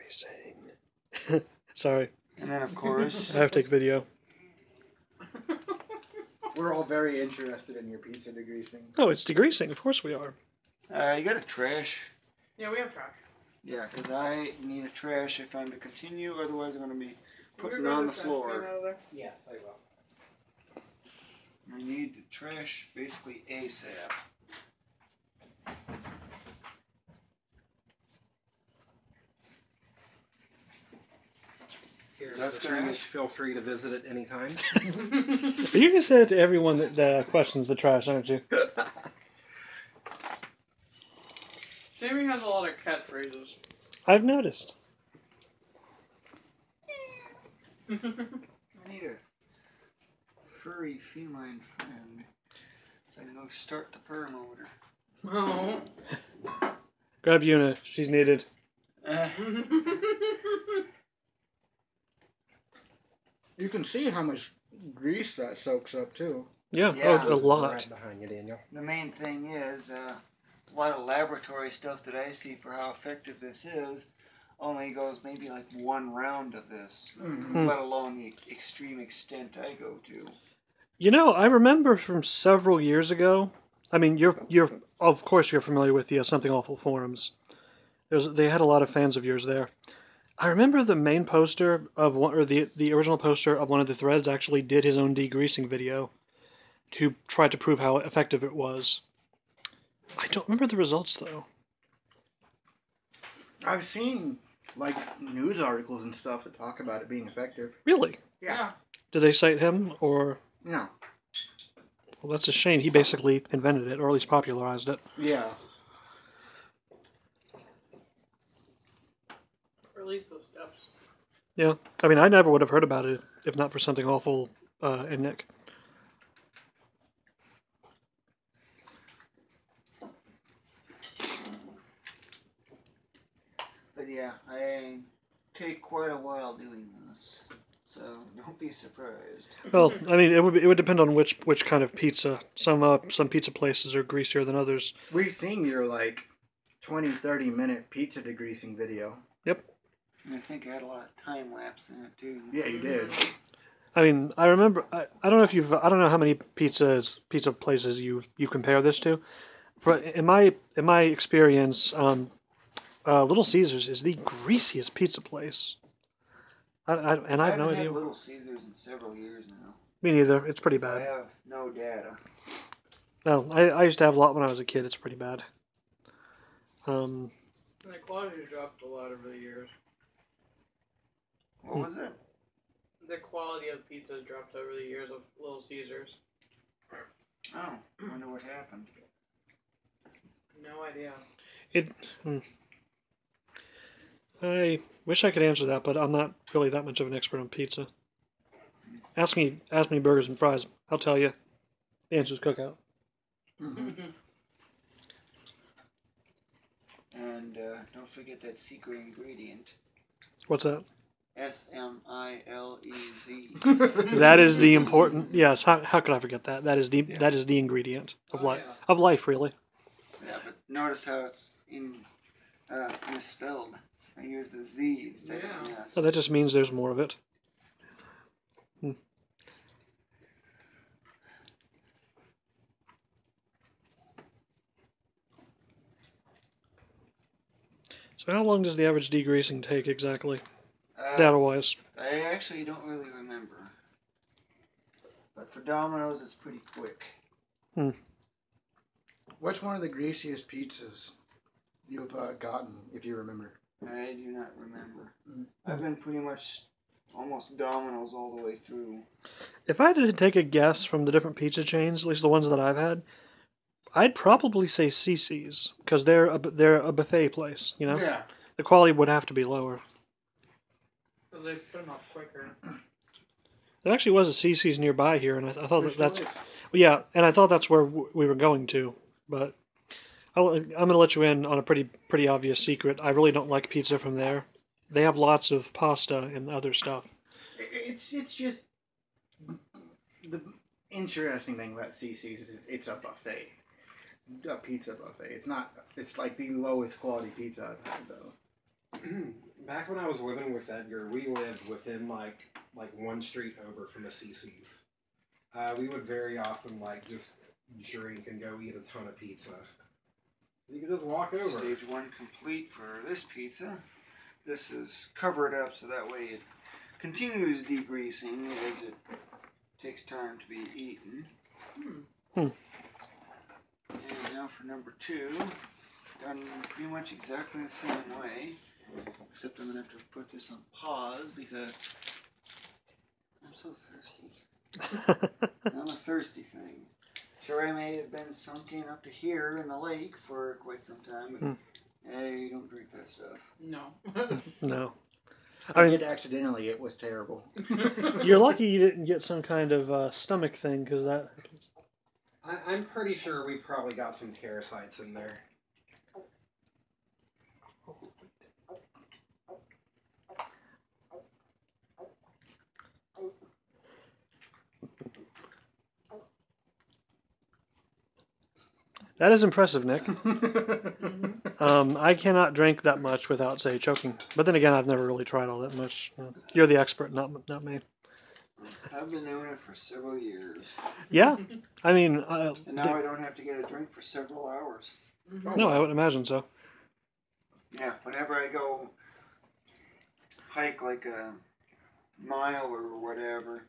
Degreasing. Sorry. And then, of course, I have to take video. We're all very interested in your pizza degreasing. Oh, it's degreasing. Of course we are. you got a trash. Yeah, we have trash. Yeah, because I need a trash if I'm to continue, otherwise I'm going to be putting it on the floor. Yes, I will. I need the trash basically ASAP. Here's So that's the gonna trash. be- Feel free to visit it anytime. But you can say it to everyone that questions the trash, aren't you? Jamie has a lot of catchphrases. I've noticed. I need a furry feline friend so I can go start the purr motor. Oh. Grab Una. She's needed. You can see how much grease that soaks up, too. Yeah, Yeah. oh, a lot. Right behind you, Daniel. The main thing is, a lot of laboratory stuff that I see for how effective this is only goes maybe like one round of this, let alone the extreme extent I go to. You know, I remember from several years ago. I mean, you're of course you're familiar with the Something Awful forums. They had a lot of fans of yours there. I remember the main poster of one, or the original poster of one of the threads actually did his own degreasing video to try to prove how effective it was. I don't remember the results though. I've seen, like, news articles and stuff that talk about it being effective. Really? Yeah. Did they cite him or? No. Well, that's a shame. He basically invented it, or at least popularized it. Yeah. Or at least the steps. Yeah. I mean, I never would have heard about it if not for Something Awful and Nick. But yeah, I take quite a while doing this, so don't be surprised. Well, I mean, it would depend on which kind of pizza. Some pizza places are greasier than others. We've seen your, like, 20, 30-minute pizza degreasing video. Yep. And I think I had a lot of time lapse in it too. Yeah, you did. I mean, I remember. I don't know if you've. I don't know how many pizza places you compare this to. In my experience, Little Caesars is the greasiest pizza place. I have no haven't idea. had Little Caesars in several years now. Me neither. It's pretty So I bad. have no data. No, I used to have a lot when I was a kid. It's pretty bad. And the quality dropped a lot over the years. What was it? The quality of pizza has dropped over the years of Little Caesars. Oh, I wonder what happened. No idea. I wish I could answer that, but I'm not really that much of an expert on pizza. Ask me burgers and fries. I'll tell you. The answer's cookout. And don't forget that secret ingredient. What's that? S-M-I-L-E-Z. That is the important. Yes. How could I forget that? That is the ingredient of life. Yeah. Of life, really. Yeah, but notice how it's misspelled. I use the Z instead of an S. So that just means there's more of it. So how long does the average degreasing take exactly, data-wise? I actually don't really remember. But for Domino's, it's pretty quick. What's one of the greasiest pizzas you've gotten, if you remember? I do not remember. I've been pretty much almost Domino's all the way through. If I had to take a guess from the different pizza chains, at least the ones that I've had, I'd probably say CC's, because they're a buffet place, you know? Yeah. The quality would have to be lower. Because they put them up quicker. There actually was a CC's nearby here, and I thought There that's... still is. Yeah, and I thought that's where we were going to, but I'm going to let you in on a pretty obvious secret. I really don't like pizza from there. They have lots of pasta and other stuff. It's just the interesting thing about CC's is it's a buffet, a pizza buffet. It's not. It's like the lowest quality pizza I've had though. Back when I was living with Edgar, we lived within like one street over from the CC's. We would very often like just drink and go eat a ton of pizza. You could just walk over. Stage 1 complete for this pizza. This is covered up so that way it continues degreasing as it takes time to be eaten. And now for number 2, done pretty much exactly the same way, except I'm going to have to put this on pause because I'm so thirsty. I'm a thirsty thing. Sure, I may have been sunken up to here in the lake for quite some time, but hey, you don't drink that stuff. No. No. I did accidentally. It was terrible. You're lucky you didn't get some kind of stomach thing, because that... I'm pretty sure we probably got some parasites in there. That is impressive, Nick. I cannot drink that much without, say, choking. But then again, I've never really tried all that much. You're the expert, not me. I've been doing it for several years. Yeah, I mean... and now I don't have to get a drink for several hours. No, I wouldn't imagine so. Yeah, whenever I go hike like a mile or whatever,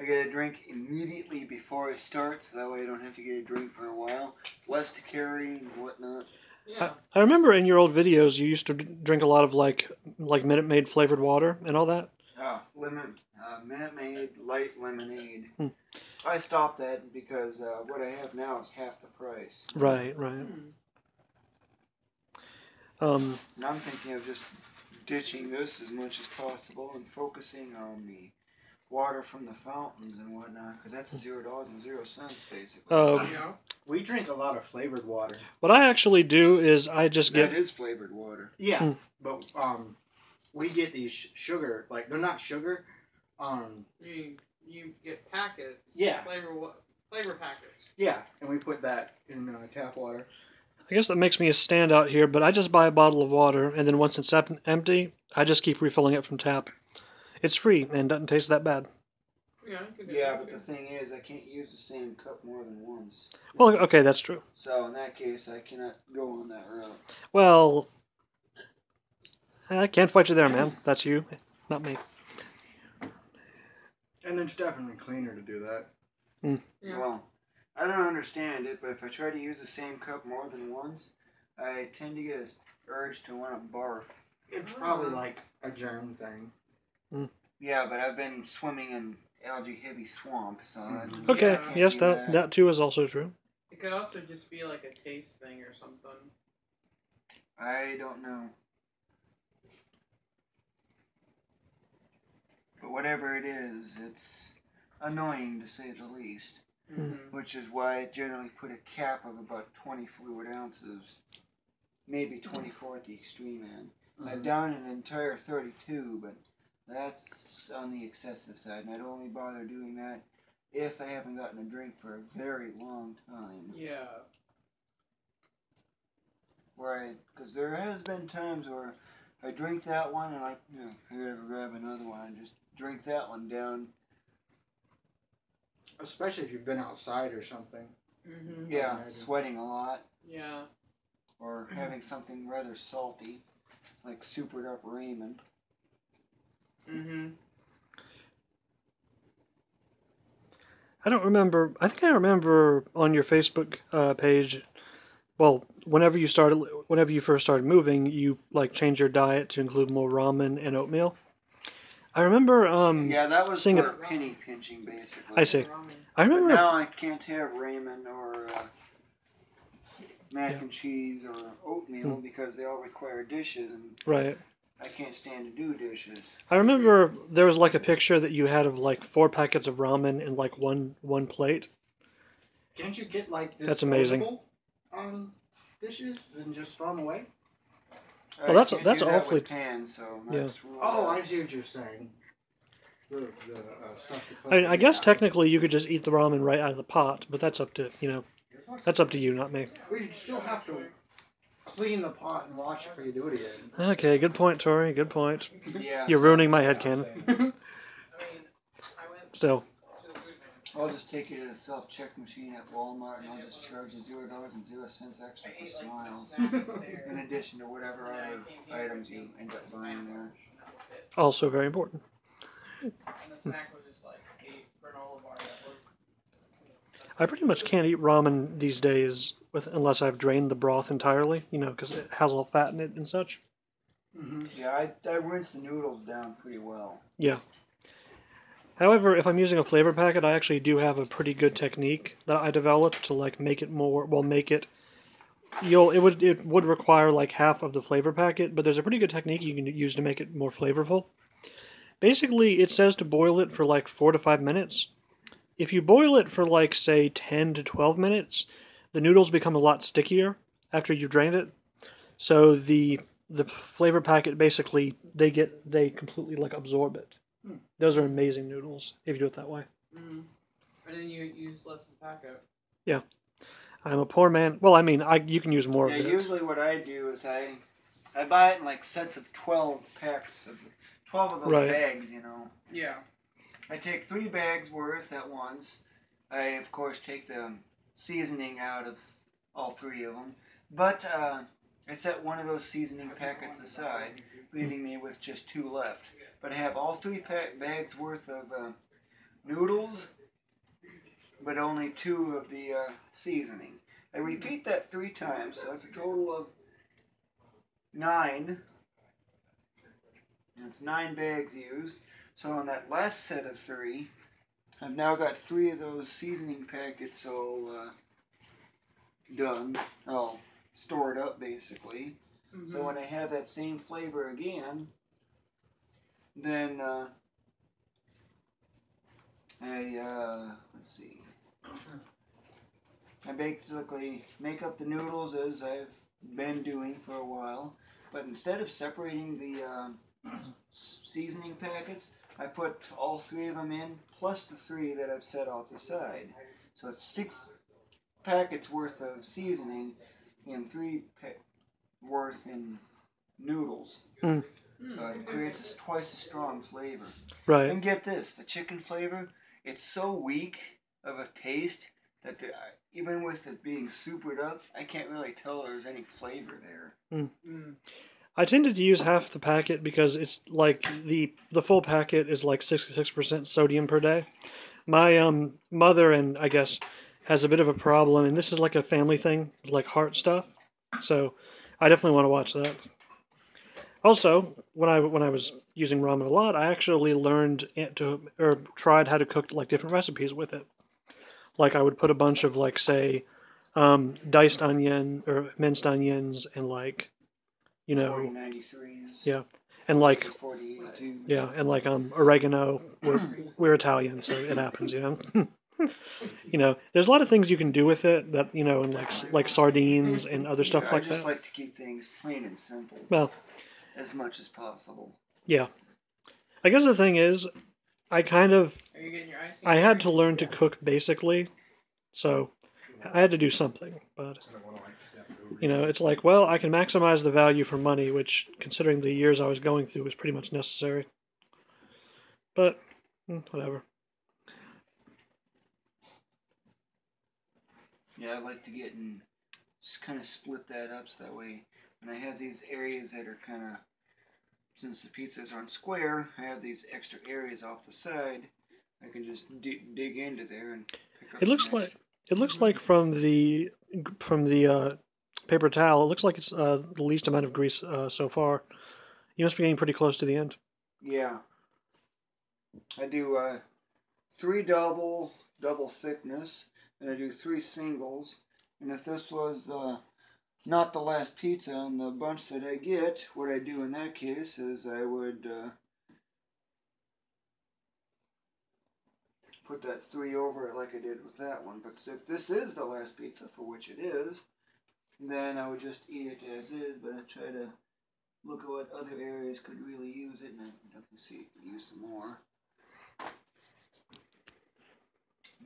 I get a drink immediately before I start, so that way I don't have to get a drink for a while. Less to carry and whatnot. Yeah. I remember in your old videos you used to drink a lot of like Minute Maid flavored water and all that. Minute Maid light lemonade. I stopped that because what I have now is half the price. Right. And I'm thinking of just ditching this as much as possible and focusing on the water from the fountains and whatnot, because that's $0.00 basically. We drink a lot of flavored water. What I actually do is I just get... That is flavored water. Yeah, but we get these sugar, like they're not sugar. You get packets. Yeah. Flavor packets. Yeah, and we put that in tap water. I guess that makes me a standout here, but I just buy a bottle of water, and then once it's empty, I just keep refilling it from tap. It's free and doesn't taste that bad. Yeah, but the thing is, I can't use the same cup more than once. Well, okay, that's true. So in that case, I cannot go on that route. Well, I can't fight you there, man. That's you, not me. And it's definitely cleaner to do that. Yeah. Well, I don't understand it, but if I try to use the same cup more than once, I tend to get an urge to want to barf. It's probably like a germ thing. Yeah, but I've been swimming in algae-heavy swamp, so... Okay, I can't yes, do that too is also true. It could also just be like a taste thing or something. I don't know. But whatever it is, it's annoying to say the least. Which is why I generally put a cap of about 20 fluid ounces. Maybe 24 at the extreme end. I've done an entire 32, but that's on the excessive side. And I'd only bother doing that if I haven't gotten a drink for a very long time. Yeah. Because there has been times where I drink that one and I gotta grab another one and just drink that one down. Especially if you've been outside or something. Yeah, sweating a lot. Yeah. Or having something rather salty, like supered up ramen. I don't remember. I think I remember on your Facebook page. Well, whenever you first started moving, you like changed your diet to include more ramen and oatmeal. I remember. Yeah, that was seeing for it. penny pinching, basically. I see. I But remember. now I can't have ramen or mac and cheese or oatmeal because they all require dishes, and Right. I can't stand to do dishes. I remember there was like a picture that you had of like 4 packets of ramen in like one plate. Can't you get like That's amazing. disposable, dishes and just throw them away? Well, that's I can't do that awfully- with pans, so Yeah. that's ruled Oh, out. I see what you're saying. The stuff to put I mean, I guess in. technically you could just eat the ramen right out of the pot, but that's up to you, not me. We still have to clean the pot and watch it before you do it again. Okay, good point, Tori. Good point. Yeah. You're ruining my headcanon. I mean, I went Still. to the food man. I'll just take you to the self-check machine at Walmart and I'll just charge you $0.0 extra for smiles. In addition to whatever other items you end up buying there. Also very important. And the snack was just like a granola bar that was. I pretty much can't eat ramen these days unless I've drained the broth entirely, you know, because it has all fat in it and such. Yeah, I rinse the noodles down pretty well. Yeah. However, if I'm using a flavor packet, I actually do have a pretty good technique that I developed to like make it more, well, make it, it would require like half of the flavor packet, but there's a pretty good technique you can use to make it more flavorful. Basically, it says to boil it for like 4 to 5 minutes. If you boil it for like, say, 10 to 12 minutes, the noodles become a lot stickier after you've drained it. So the flavor packet basically, they completely like absorb it. Those are amazing noodles if you do it that way. And then you use less of the packet. Yeah. I'm a poor man. Well, I mean, you can use more Yeah, of it. usually what I do is I buy it in like sets of 12 packs of 12 of those Right. bags, you know. Yeah. I take 3 bags worth at once. I of course take the seasoning out of all 3 of them, but I set one of those seasoning packets aside, leaving me with just 2 left. But I have all 3 bags worth of noodles, but only 2 of the seasoning. I repeat that 3 times, so that's a total of 9. That's 9 bags used. So on that last set of 3, I've now got 3 of those seasoning packets all done, all stored up basically. So when I have that same flavor again, then let's see. I basically make up the noodles as I've been doing for a while, but instead of separating the seasoning packets, I put all 3 of them in, plus the 3 that I've set off the side. So it's 6 packets worth of seasoning and 3 worth in noodles. So it creates twice as strong flavor. Right. And get this, the chicken flavor, it's so weak of a taste that even with it being supered up, I can't really tell there's any flavor there. I tended to use half the packet because it's like the full packet is like 66% sodium per day. My mother, and I guess, has a bit of a problem, and this is like a family thing, like heart stuff. So I definitely want to watch that. Also, when I was using ramen a lot, I actually learned or tried how to cook like different recipes with it. Like I would put a bunch of like say diced onion or minced onions and like, you know, 4093s. yeah, and like 4082s. yeah, and like oregano. We're Italian, so it happens, you know. You know, there's a lot of things you can do with it that, you know, and like sardines and other stuff Yeah, like I just that. like to keep things plain and simple Well, as much as possible. yeah. I guess the thing is, Are you getting your icing? I had to learn to cook basically, so I had to do something. But I don't want to like step over. you know, it's like, well, I can maximize the value for money, which, considering the years I was going through, was pretty much necessary. But whatever. Yeah, I like to get and just kind of split that up so that way when I have these areas that are kind of, since the pizzas aren't square, I have these extra areas off the side. I can just dig into there and pick up It looks some like from the paper towel, it looks like it's the least amount of grease so far. You must be getting pretty close to the end. Yeah. I do 3 double thickness, and I do 3 singles. And if this was not the last pizza in the bunch that I get, what I do in that case is I would put that 3 over it like I did with that one. But if this is the last pizza, for which it is, then I would just eat it as is, but I try to look at what other areas could really use it, and I definitely see it could use some more.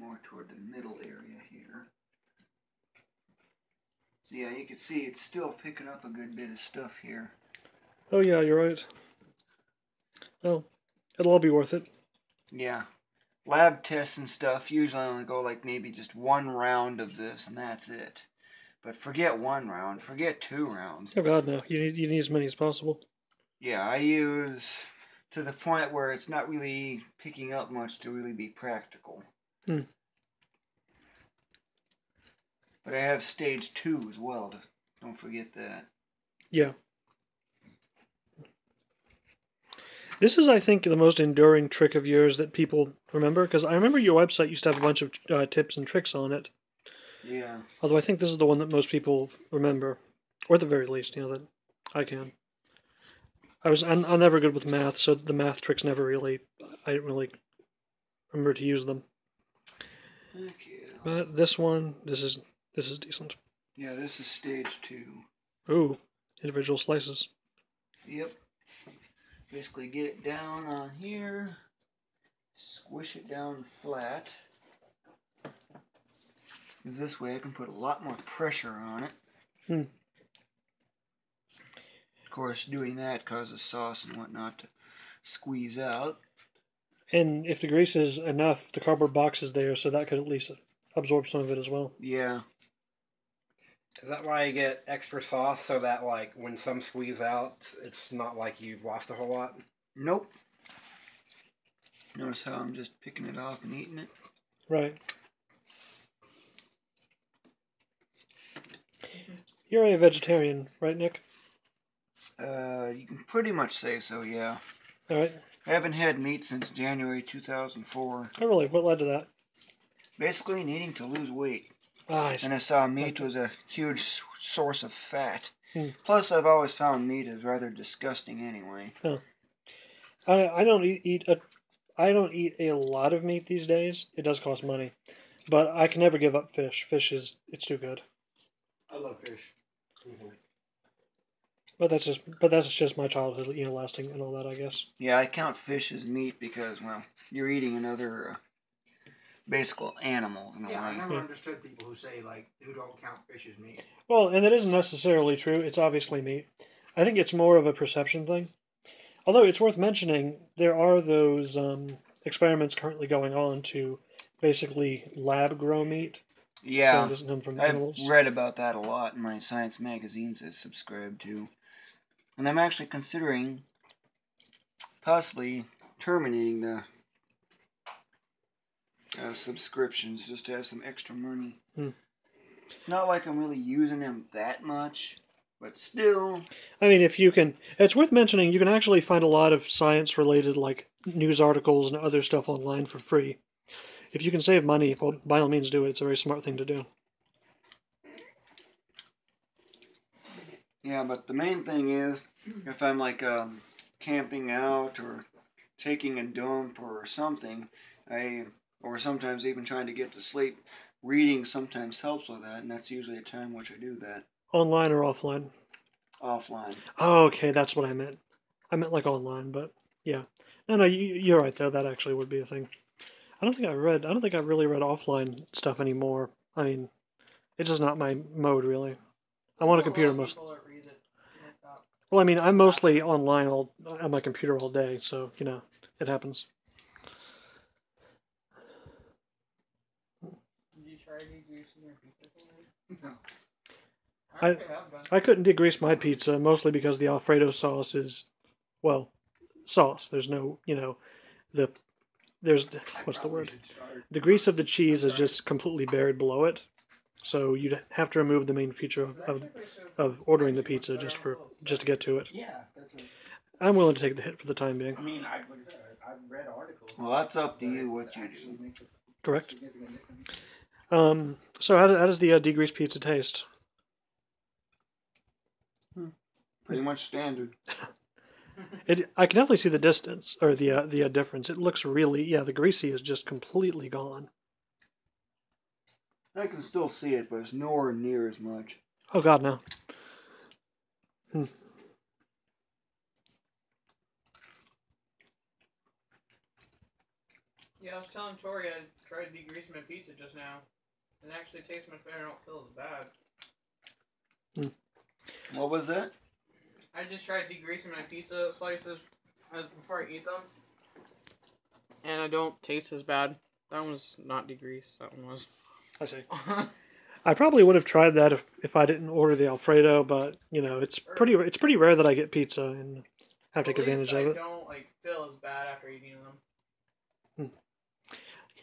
More toward the middle area here. Yeah, you can see it's still picking up a good bit of stuff here. Oh yeah, you're right. Well, it'll all be worth it. Yeah. Lab tests and stuff usually only go like maybe just one round of this and that's it. But forget one round, forget 2 rounds. Oh god, no. You need as many as possible. Yeah, I use to the point where it's not really picking up much to really be practical. Hmm. But I have stage 2 as well. Don't forget that. Yeah. This is, I think, the most enduring trick of yours that people remember, because I remember your website used to have a bunch of tips and tricks on it. Yeah. Although I think this is the one that most people remember, or at the very least, that I can. I'm never good with math, so the math tricks I didn't really remember to use them. Okay. But this one, this is decent. Yeah, this is stage 2. Ooh, individual slices. Yep. Basically get it down on here, squish it down flat. Because this way I can put a lot more pressure on it. Hmm. Of course, doing that causes sauce and whatnot to squeeze out. And if the grease is enough, the cardboard box is there, so that could at least absorb some of it as well. Yeah. Is that why you get extra sauce so that, like, when some squeeze out, it's not like you've lost a whole lot? Nope. Notice how I'm just picking it off and eating it? Right. You're a vegetarian, right, Nick? You can pretty much say so, yeah. All right. I haven't had meat since January 2004. Oh, really? What led to that? Basically needing to lose weight. Ah, And I saw meat was a huge source of fat. Hmm. Plus, I've always found meat is rather disgusting anyway. Huh. I don't I don't eat a lot of meat these days. It does cost money, but I can never give up fish. It's too good. I love fish. Mm-hmm. But that's just my childhood, lasting and all that, I guess. Yeah, I count fish as meat because, well, you're eating another basic animal. In a Yeah, I way. never understood people who say, like, who don't count fish as meat. Well, and that isn't necessarily true. It's obviously meat. I think it's more of a perception thing. Although it's worth mentioning, there are those experiments currently going on to basically lab grow meat. So it Yeah, doesn't come from I've animals. read about that a lot in my science magazines I subscribe to. And I'm actually considering possibly terminating the subscriptions just to have some extra money. Hmm. It's not like I'm really using them that much, but still. I mean, if you can, it's worth mentioning, you can actually find a lot of science-related, like, news articles and other stuff online for free. If you can save money, well, by all means do it. It's a very smart thing to do. Yeah, but the main thing is, if I'm like camping out or taking a dump or something, or sometimes even trying to get to sleep, reading sometimes helps with that, and that's usually a time which I do that. Online or offline? Offline. Oh, okay, that's what I meant. I meant like online, but yeah. No, you're right though. That actually would be a thing. I don't think I really read offline stuff anymore. I mean, it's just not my mode really. I'm on a computer most. Well, I mean, I'm mostly online on my computer all day, so it happens. Did you try degreasing your pizza? No. I couldn't degrease my pizza mostly because the Alfredo sauce is, well, sauce. There's no, there's what's the word? The grease of the cheese is just completely buried below it, so you'd have to remove the main feature of ordering the pizza just to get to it. Yeah, that's it. I'm willing to take the hit for the time being. I mean, I've read articles. Well, that's up to you what you do. Correct. So how does the degreased pizza taste? Pretty much standard. I can definitely see the distance or the difference. It looks really, the greasy is just completely gone. I can still see it, but it's nowhere near as much. Oh God, no. Yeah, I was telling Tori I tried degreasing my pizza just now. It actually tastes much better. I don't feel as bad. What was that? I just tried degreasing my pizza slices before I eat them, and I don't taste as bad. That one was not degreased. That one was. I see. I probably would have tried that if I didn't order the Alfredo, but you know, it's pretty rare that I get pizza and have to take advantage of it. I don't feel as bad after eating them.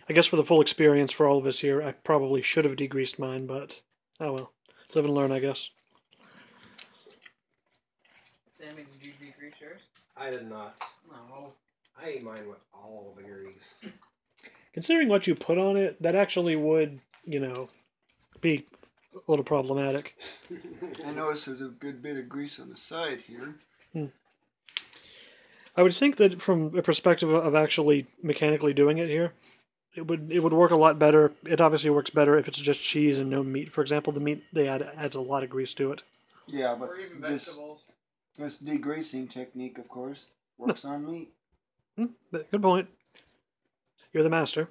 I guess for the full experience for all of us here, I probably should have degreased mine, but oh well. Live and learn, I guess. Sammy, did you degrease yours? I did not. No. I ate mine with all the grease. Considering what you put on it, that actually would, you know, be a little problematic. I notice there's a good bit of grease on the side here. I would think that from a perspective of actually mechanically doing it here, it would work a lot better. It obviously works better if it's just cheese and no meat. For example, the meat they add adds a lot of grease to it. Yeah, but Or even this vegetables. degreasing technique, of course, works on meat. But good point. You're the master.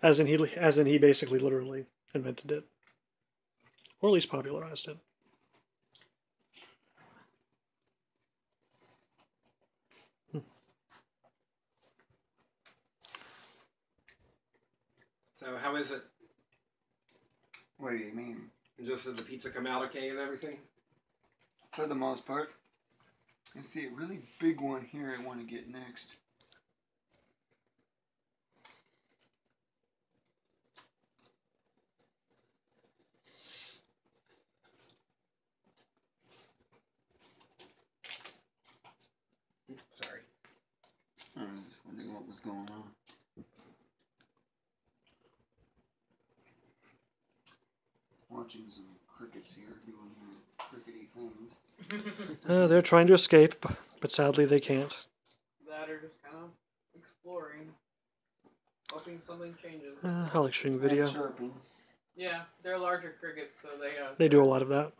As in he basically literally invented it, or at least popularized it. So how is it? What do you mean? Just did the pizza come out okay and everything? For the most part. I see a really big one here I want to get next. Sorry. I was just wondering what was going on. Watching some crickets here doing their crickety things. They're trying to escape, but sadly they can't. That are just kind of exploring, hoping something changes. I like shooting video. And chirping. Yeah, they're larger crickets, so they They do a lot of that.